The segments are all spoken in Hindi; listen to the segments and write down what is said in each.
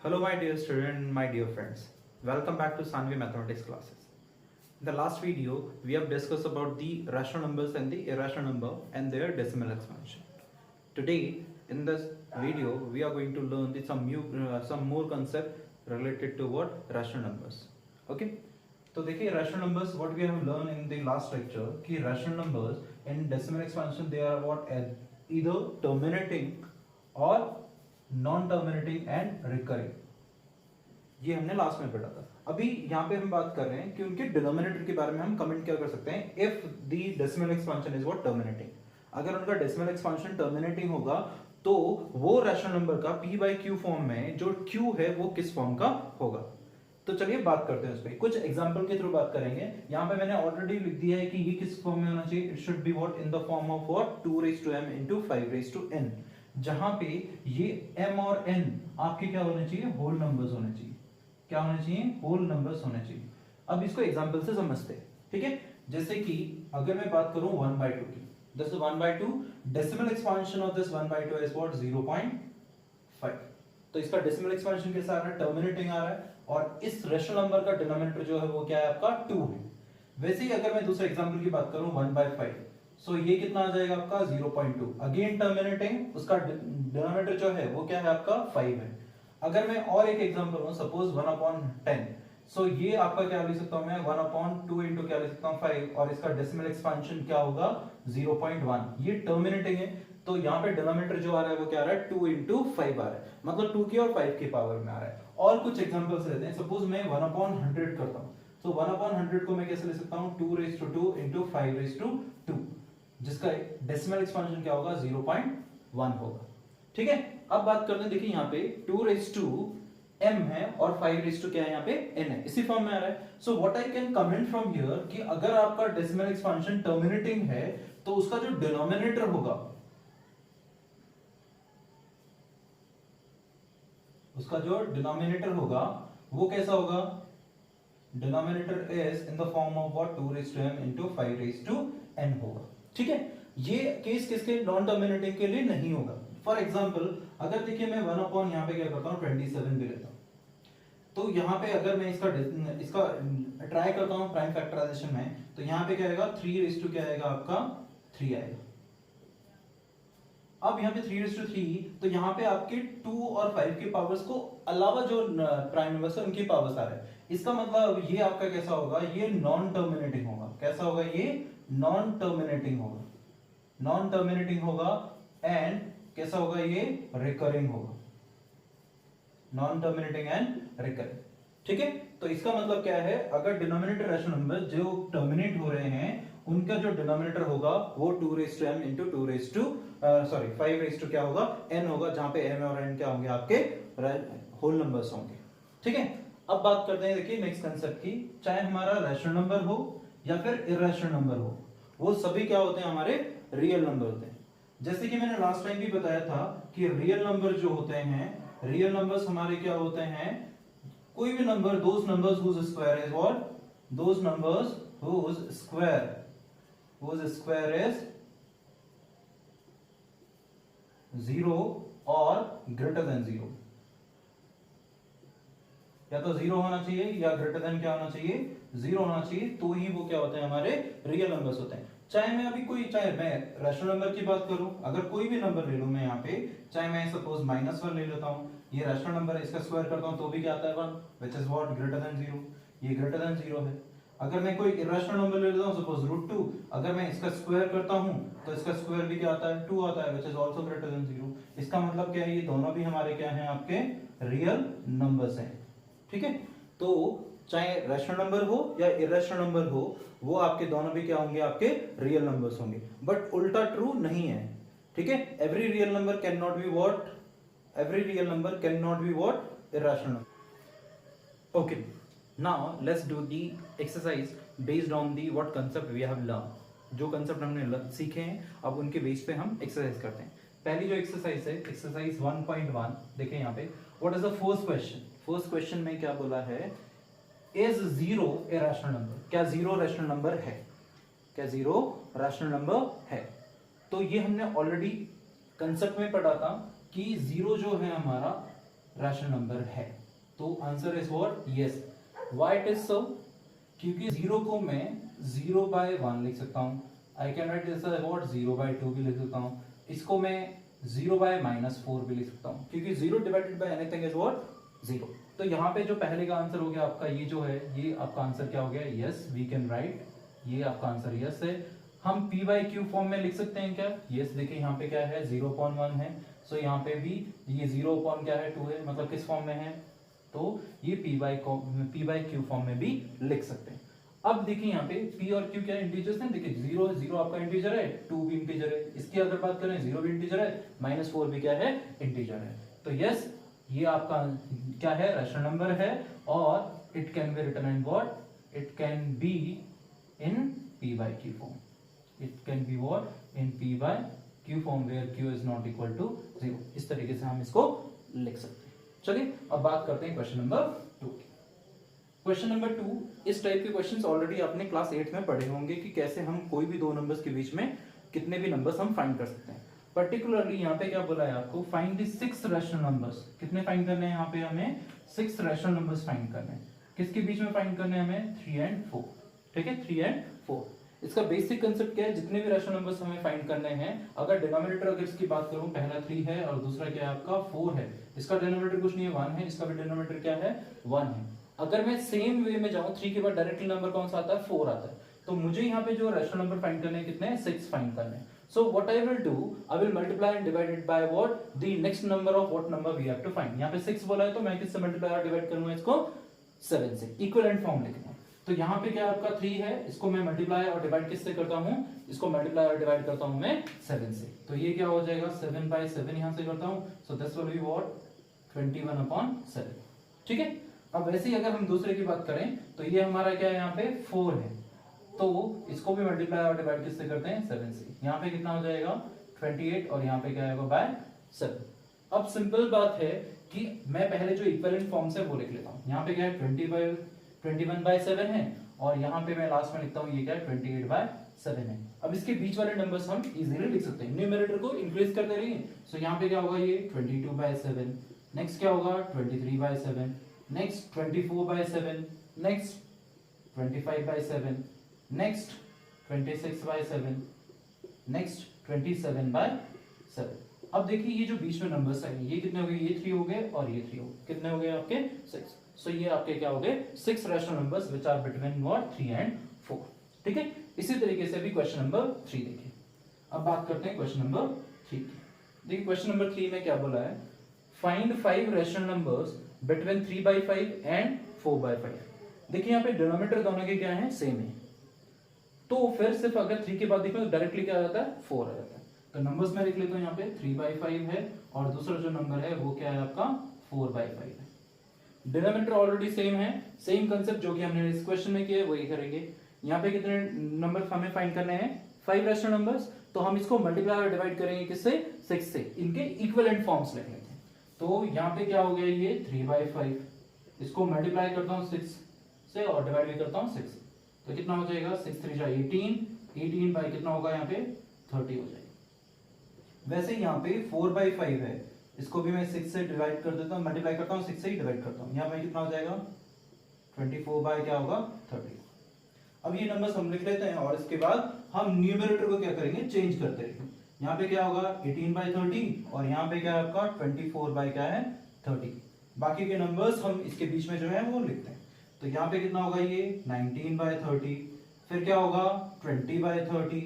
Hello my dear student, my dear friends. Welcome back to Sanvi Mathematics classes. In the last video, we have discussed about the rational numbers and the irrational number and their decimal expansion. Today, in this video, we are going to learn some more concept related to what rational numbers. Okay? तो देखिए rational numbers, what we have learned in the last lecture कि rational numbers in decimal expansion they are what either terminating or non terminating and recurring, ये हमने लास्ट में पढ़ा था. अभी यहाँ पे हम बात कर रहे हैं कि उनके डिनोमिनेटर के बारे में हम कमेंट क्या कर सकते हैं. If the decimal expansion is what terminating, अगर उनका डेसिमल एक्सपेंशन टर्मिनेटिंग होगा तो वो रैशनल नंबर का p बाई क्यू फॉर्म में जो q है वो किस फॉर्म का होगा. तो चलिए बात करते हैं उस पर, कुछ एग्जांपल के थ्रू बात करेंगे. यहाँ पे मैंने ऑलरेडी लिख दिया है कि ये किस फॉर्म में होना चाहिए. It should be what in the form of what 2m into 5n, जहां पे ये m और n आपके क्या होने चाहिए, होल नंबर्स होने चाहिए. क्या होने चाहिए, होल नंबर्स होने चाहिए. अब इसको एग्जांपल से समझते हैं. ठीक है, जैसे कि अगर मैं बात करूं 1/2 की, this is 1/2, decimal expansion of this 1/2 is what 0.5. तो इसका डेसिमल एक्सपेंशन कैसा आ रहा है, टर्मिनेटिंग आ रहा है, और इस रेशनल नंबर का डिनोमिनेटर जो है वो क्या है आपका 2 है. वैसे ही अगर मैं दूसरे एग्जांपल की बात करूं 1/5, सो ये कितना आ जाएगा आपका 0.2, अगेन टर्मिनेटिंग, उसका डिनोमिनेटर जो है वो क्या है आपका 5 है. अगर मैं और एक एग्जांपल लूं, सपोज 1/10, सो ये आपका क्या लिख सकता हूं मैं 1/2 इनटू क्या लिख सकता हूं 5, और इसका डेसिमल एक्सपेंशन क्या होगा 0.1. ये टर्मिनेटिंग है, तो यहाँ पे डिनोमिनेटर जो आ रहा है वो क्या आ रहा है 2 into 5 आ रहा है, मतलब 2 की और 5 की पावर में आ रहा है. और कुछ एग्जांपल्स लेते हैं. सपोज मैं 1/100 करता हूं, तो 1/100 को मैं कैसे लिख सकता हूं 2 into 5 जिसका डेसिमल एक्सपेंशन क्या होगा 0.1 होगा. ठीक है, अब बात करते हैं. देखिए यहाँ पे 2m है और 5 क्या है यहाँ पे n है, इसी फॉर्म में आ रहा है. So what I can comment from here कि अगर आपका डेसिमल एक्सपेंशन टर्मिनेटिंग है तो उसका जो डिनोमिनेटर होगा, वो कैसा होगा, denominator is in the form of what 2m into 5n होगा. ठीक है, ये केस किसके, नॉन टर्मिनेटिंग के लिए नहीं होगा. फॉर एग्जांपल अगर देखिए मैं 1 यहाँ पे क्या करता हूँ 27 भी लेता हूँ, तो यहाँ पे अगर मैं इसका ट्राई करता हूँ प्राइम फैक्टराइजेशन में, तो यहाँ पे क्या आएगा 3 क्या आएगा आपका 3 आएगा. अब यहाँ पे 3:3, तो यहाँ पे आपके 2 और 5 की पावर्स को अलावा जो प्राइम नंबर्स है उनकी पावर्स आ रहे हैं. इसका मतलब ये आपका कैसा होगा, ये नॉन टर्मिनेटिंग होगा. कैसा होगा, ये नॉन टर्मिनेटिंग होगा एंड कैसा होगा, ये रिकरिंग होगा. Non terminating and recurring. ठीक है, तो इसका मतलब क्या है, अगर डिनोमिनेटर रैशनल नंबर जो टर्मिनेट हो रहे हैं उनका जो डिनोमिनेटर होगा वो 2m into 5 क्या होगा n होगा, जहां पे m और n क्या होंगे आपके होल नंबर्स होंगे. ठीक है, अब बात करते हैं देखिए नेक्स्ट कंसेप्ट की. चाहे हमारा रैशनल नंबर हो या फिर इरैशनल नंबर हो, वो सभी क्या होते हैं, हमारे रियल नंबर होते हैं. जैसे कि मैंने लास्ट टाइम भी बताया था कि रियल नंबर जो होते हैं, रियल नंबर्स हमारे क्या होते हैं, कोई भी number, those numbers whose square is what, those numbers whose square is 0 और ग्रेटर देन 0. या तो 0 होना चाहिए या ग्रेटर देन क्या होना चाहिए, 0 होना चाहिए, तो ही वो क्या होते हैं, हमारे रियल नंबर्स होते हैं. चाहे मैं रैशनल नंबर की बात करूं, अगर कोई भी नंबर ले लूं मैं यहाँ पे, चाहे मैं सपोज -1 ले लेता हूं, ये रैशनल नंबर है, इसका स्क्वायर करता हूं तो भी क्या आता है 1, which is what greater than 0. ये ग्रेटर देन 0 है. अगर मैं कोई इरैशनल नंबर ले लेता हूं, सपोज √2, अगर मैं इसका स्क्वायर करता हूं तो इसका स्क्वायर भी क्या आता है 2 आता है, which is also greater than 0. इसका मतलब क्या है, ये दोनों भी हमारे क्या हैं, आपके रियल नंबर्स हैं. ठीक है, तो चाहे रैशनल नंबर हो या इरैशनल नंबर हो, वो आपके दोनों भी क्या होंगे, आपके रियल नंबर्स होंगे. बट उल्टा ट्रू नहीं है. ठीक है, every real number can not be what irrational number. Okay, now let's do the exercise based on the what concept we have learn. जो कांसेप्ट हमने सीखे हैं, अब उनके बेस पे हम एक्सरसाइज करते हैं. पहली जो एक्सरसाइज है, एक्सरसाइज 1.1, देखें यहाँ पे what is the first question. First question में क्या बोला है, इज 0 ए रैशनल नंबर. क्या 0 रैशनल नंबर है, क्या 0 रैशनल नंबर है. तो ये हमने ऑलरेडी कंसेप्ट में पढ़ा था कि 0 जो है हमारा रैशनल नंबर है. तो answer is what yes. Why it is so, क्योंकि 0 को मैं 0/1 लिख सकता हूँ। I can write this as what 0/2 भी लिख सकता हूँ। इसको मैं 0/-4 भी लिख सकता हूँ, क्योंकि 0 divided by anything is what 0। तो यहाँ पे जो पहले का आंसर हो गया आपका, ये जो है ये आपका आंसर क्या हो गया, यस वी कैन राइट, ये आपका आंसर यस है। हम p/q फॉर्म में लिख सकते हैं क्या, यस। देखिए यहाँ पे क्या है 0/1 है, सो यहाँ पे भी ये 0 क्या है 2 है, मतलब किस फॉर्म में है, तो ये p/q फॉर्म में भी लिख सकते हैं। अब देखिए यहाँ पे p और q क्या है, इंटीजर्स हैं। देखिए 0 आपका इंटीजर है, 2 भी इंटीजर है। इसकी अगर बात करें 0 भी इंटीजर है, -4 भी क्या है, इंटीजर है। तो यस ये आपका क्या है, रैशनल नंबर है, और it can be written in what, it can be in p/q form. It can be what in p/q form where q is not equal to 0। इस तरीके से हम इसको लिख सकते हैं। चलिए अब बात करते हैं क्वेश्चन नंबर 2 की। क्वेश्चन नंबर 2, इस टाइप के क्वेश्चंस ऑलरेडी आपने क्लास 8 में पढ़े होंगे कि कैसे हम कोई भी दो नंबर्स के बीच में कितने भी नंबर्स हम फाइंड कर सकते हैं। पर्टिकुलरली यहाँ पे क्या बोला है आपको, फाइंड द 6 रैशनल नंबर्स। कितने फाइंड करने हैं यहाँ पे, हमें 6 रैशनल नंबर्स फाइंड करने हैं। किसके बीच में फाइंड करने हैं हमें, 3 and 4। ठीक है, 3 and 4। इसका बेसिक कंसेप्ट क्या है, जितने भी रैशनल नंबर्स हमें फाइंड करने हैं, अगर डिनोमिनेटर अगर इसकी बात करूं, पहला 3 है और दूसरा क्या है आपका 4 है, इसका डिनोमिनेटर कुछ नहीं है 1 है, इसका भी डिनोमिनेटर क्या है 1 है। अगर मैं सेम वे में जाऊं, 3 के बाद डायरेक्टली नंबर कौन सा आता है, 4 आता है। तो मुझे यहाँ पे जो रैशनल नंबर फाइंड करने हैं कितने हैं, 6 फाइंड करने हैं। So what I will do, I will multiply and divide it by what, the next number of what number we have to find। यहाँ पे 6 बोला है तो मैं किससे मल्टीप्लाई और डिवाइड करूंगा इसको, 7 से। इक्विवेलेंट फॉर्म लिखना है। तो यहाँ पे क्या आपका 3 है, इसको मैं मल्टीप्लाई और डिवाइड किससे करता हूँ, इसको मल्टीप्लाई और डिवाइड करता हूँ मैं 7 से। तो ये क्या हो जाएगा, 7/7 यहाँ से करता हूँ। So this will be what 21/7। ठीक है। अब वैसे ही अगर हम दूसरे की बात करें तो ये हमारा क्या है, यहाँ पे 4 है, तो इसको भी मल्टीप्लाई और डिवाइड किससे करते हैं, 7 से। यहाँ पे कितना हो जाएगा 28, और यहाँ पे क्या होगा बाय 7। अब सिंपल बात है कि मैं पहले जो इक्विवेलेंट फॉर्म्स है वो लिख लेता हूँ। यहाँ पे क्या है 21/7 है, और यहाँ पे मैं लास्ट में लिखता हूँ ये क्या है 28/7 है। अब इसके बीच वाले नंबर्स हम इजीली लिख सकते हैं, न्यूमरेटर को इंक्रीज करते रहिए। सो यहाँ पे क्या होगा, ये 22/7, नेक्स्ट क्या होगा 23/7, नेक्स्ट 24/7, नेक्स्ट 25/7, नेक्स्ट 26/7, नेक्स्ट 27/7। अब देखिए ये जो बीच में नंबर्स है ये कितने हो गए, ये 3 हो गए और ये 3 हो गए। कितने हो गए आपके 6। सो ये आपके क्या हो गए 6 rational numbers which are between what 3 and 4। ठीक है। इसी तरीके से भी क्वेश्चन नंबर 3 देखिए। अब बात करते हैं क्वेश्चन नंबर 3 की। देखिए क्वेश्चन नंबर 3 में क्या बोला है, find 5 rational numbers between 3/5 and 4/5। देखिए यहाँ पे डिनोमिनेटर दोनों के क्या है, सेम है। तो फिर सिर्फ अगर 3 के बाद देखो तो डायरेक्टली क्या आ जाता है 4 आ जाता है। तो नंबर्स में लिख लेता हूं, यहाँ पे 3/5 है और दूसरा जो नंबर है वो क्या है आपका 4/5 है। डिनोमिनेटर ऑलरेडी सेम है, सेम कंसेप्ट जो कि हमने इस क्वेश्चन में किया है वही करेंगे। यहाँ पे कितने नंबर हमें फाइंड करने हैं, 5 रैशनल नंबर्स। तो हम इसको मल्टीप्लाई और डिवाइड करेंगे किससे, 6 से। इनके इक्विवेलेंट फॉर्म्स लिख लेते हैं। तो यहाँ पे क्या हो गया, ये 3/5, इसको मल्टीप्लाई करता हूँ 6 से और डिवाइड भी करता हूँ 6 से। तो कितना हो जाएगा 6 3 18, 18 बाई कितना होगा यहाँ पे 30 हो जाएगा। वैसे यहाँ पे 4/5 है, इसको भी मैं 6 से डिवाइड कर देता हूँ, मल्टीप्लाई करता हूँ 6 से ही डिवाइड करता हूँ। यहाँ पे कितना हो जाएगा 24 बाय क्या होगा 30। अब ये नंबर्स हम लिख लेते हैं और इसके बाद हम न्यूमरेटर को क्या करेंगे, चेंज करते रहेंगे। यहाँ पे क्या होगा 18/30 और यहाँ पे क्या है आपका 24 बाय क्या है 30। बाकी के नंबर्स हम इसके बीच में जो है वो लिखते हैं। तो यहाँ पे कितना होगा ये 19/30, फिर क्या होगा 20/30,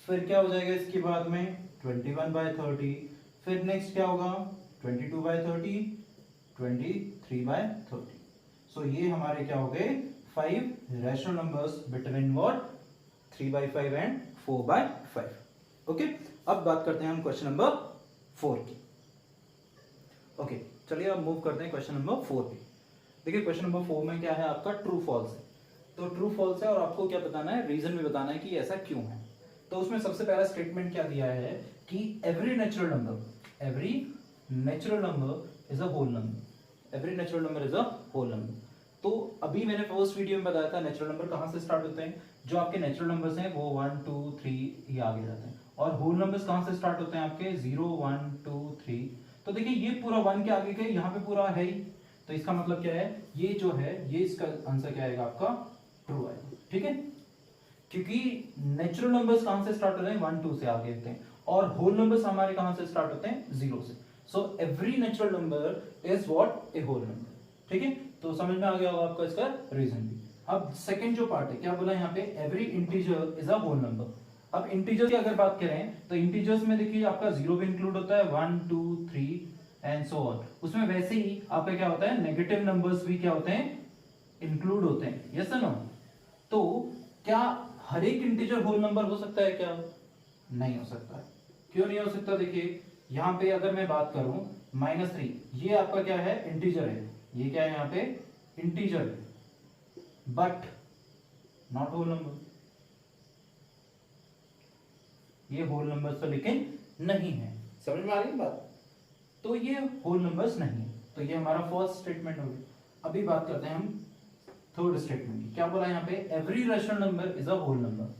फिर क्या हो जाएगा इसके बाद में 21/30, फिर नेक्स्ट क्या होगा 22/30, 23/30। सो ये हमारे क्या हो गए 5 rational numbers between what 3/5 and 4/5। Okay. अब बात करते हैं हम क्वेश्चन नंबर 4 की। ओके चलिए अब मूव करते हैं क्वेश्चन नंबर 4 की। देखिए क्वेश्चन नंबर 4 में क्या है आपका ट्रू फॉल्स है। तो ट्रू फॉल्स है और आपको क्या बताना है, रीजन भी बताना है कि ऐसा क्यों है। तो उसमें सबसे पहला स्टेटमेंट क्या दिया है कि every natural number is a whole number. Every natural number is a whole number. तो अभी मैंने फर्स्ट वीडियो में बताया था नेचुरल नंबर कहां से स्टार्ट होते हैं, जो आपके नेचुरल नंबर्स हैं वो 1 2 3 ये आगे जाते हैं। और होल नंबर्स कहां से स्टार्ट होते हैं आपके 0 1 2 3। तो देखिए ये पूरा 1 के आगे के यहाँ पे पूरा है ही, तो इसका मतलब क्या है, ये जो है ये इसका आंसर क्या आएगा आपका, ट्रू आएगा। ठीक है, क्योंकि नेचुरल नंबर्स कहां से स्टार्ट होते हैं, 1 2 से आगे होते हैं, और होल नंबर्स हमारे कहां से स्टार्ट होते हैं, 0 से। So every natural number is what, a whole number. ठीक है, तो समझ में आ गया होगा आपका इसका रीजन भी। अब सेकंड जो पार्ट है, क्या बोला यहाँ पे, every integer is a whole number. अब इंटीजर की अगर बात करें तो इंटीजर्स में देखिए आपका 0 भी इंक्लूड होता है, 1 2 3 एंड सो ऑन। उसमें वैसे ही आपका क्या होता है, नेगेटिव नंबर्स भी क्या होते हैं, इंक्लूड होते हैं। यस और नो? तो क्या हर एक इंटीजर होल नंबर हो सकता है क्या, नहीं हो सकता। क्यों नहीं हो सकता, देखिए यहाँ पे अगर मैं बात करूं -3, ये आपका क्या है, इंटीजर है, ये क्या है यहाँ पे, integer, but not whole number. ये होल नंबर्स तो लेकिन नहीं है, समझ में आ रही है बात? तो ये होल नंबर्स नहीं है, तो ये हमारा फर्स्ट स्टेटमेंट हो गया। अभी बात करते हैं हम थर्ड स्टेटमेंट की। क्या बोला यहाँ पे, every rational number is a whole number.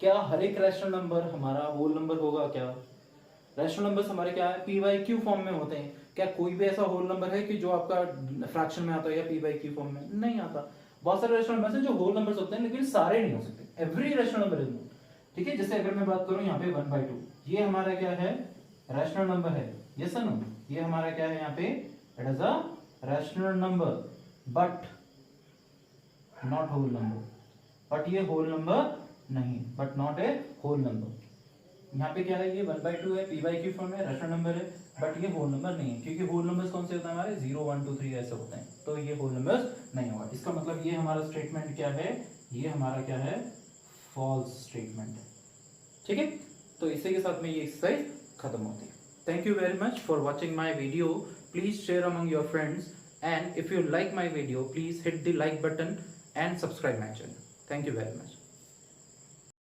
क्या हर एक रैशनल नंबर हमारा होल नंबर होगा क्या? रैशनल नंबर्स हमारे क्या है, पी बाई क्यू फॉर्म में होते हैं। क्या कोई भी ऐसा होल नंबर है कि जो आपका फ्रैक्शन में आता है या पी बाई क्यू फॉर्म में? नहीं आता। बहुत सारे रैशनल नंबर्स हैं जो होल नंबर्स होते हैं, लेकिन सारे नहीं हो सकते। एवरी रैशनल नंबर इज, ठीक है। जैसे अगर मैं बात करूं यहाँ पे 1/2, ये हमारा क्या है, रैशनल नंबर है। यस और नो? ये हमारा क्या है यहाँ पे, it is a rational number but not whole number. But ये होल नंबर नहीं, but not a whole number. यहाँ पे क्या है, ये 1/2 है, पी बाई क्यू फॉर्म में रैशनल नंबर है, बट ये होल नंबर नहीं है, क्योंकि होल नंबर्स कौन से होते हैं हमारे, 0 1 2 3 ऐसे होते हैं, तो ये होल नंबर्स नहीं होगा। इसका मतलब ये हमारा स्टेटमेंट क्या है, ये हमारा क्या है, फॉल्स स्टेटमेंट है। ठीक है, तो इसी के साथ में ये एक्सरसाइज खत्म होती है। Thank you very much for watching my video. Please share among your friends, and if you like my video please hit the like button and subscribe my channel. Thank you very much.